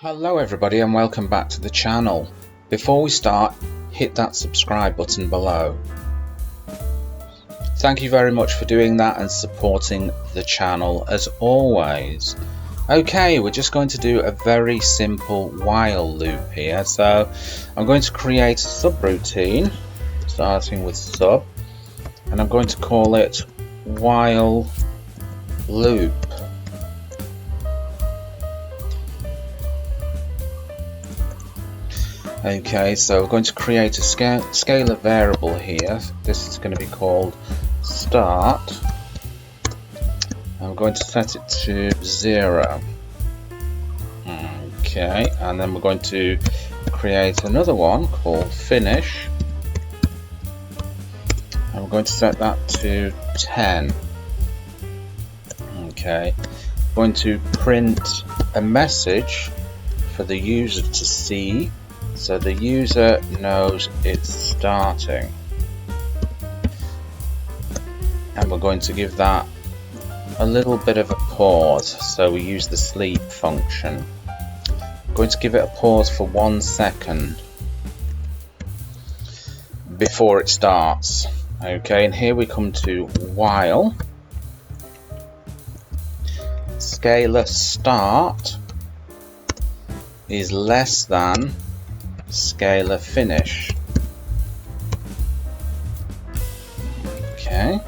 Hello everybody and welcome back to the channel. Before we start, hit that subscribe button below. Thank you very much for doing that and supporting the channel as always. Okay, we're just going to do a very simple while loop here. So I'm going to create a subroutine starting with sub, and I'm going to call it while loop. Okay, so we're going to create a scalar variable here. This is going to be called start, and we're going to set it to 0. Okay, and then we're going to create another one called finish, and we're going to set that to 10. Okay, we're going to print a message for the user to see, so the user knows it's starting, and we're going to give that a little bit of a pause, so we use the sleep function. I'm going to give it a pause for 1 second before it starts. Okay, and here we come to while scalar start is less than scalar finish. Okay,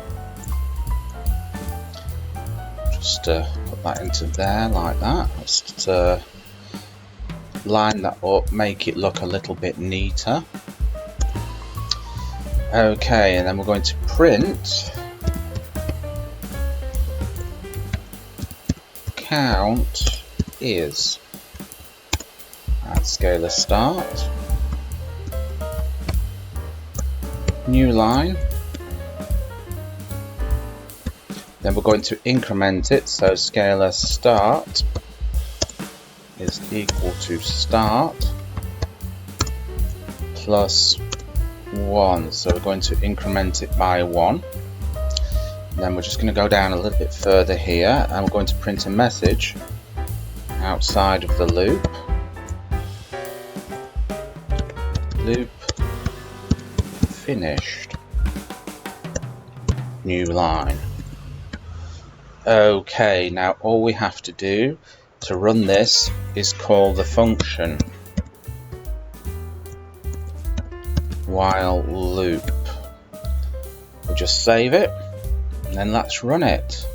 just put that into there like that. Let's just line that up, make it look a little bit neater. Okay, and then we're going to print count is at scalar start, new line, then we're going to increment it, so scalar start is equal to start plus 1, so we're going to increment it by 1. Then we're just going to go down a little bit further here, and we're going to print a message outside of the loop. Loop finished, new line. Okay, now all we have to do to run this is call the function while loop. We'll just save it and then let's run it.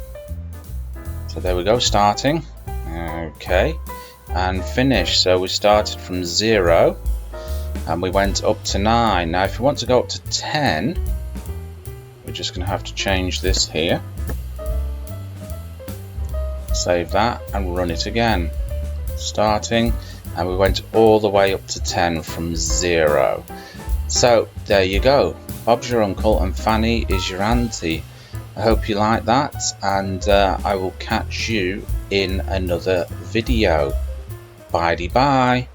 So there we go, starting. Okay, and finish. So we started from 0 and we went up to 9. Now if you want to go up to 10, we're just going to have to change this here, save that and run it again. Starting, and we went all the way up to 10 from 0. So there you go, Bob's your uncle and Fanny is your auntie. I hope you like that, and I will catch you in another video. Bye-bye.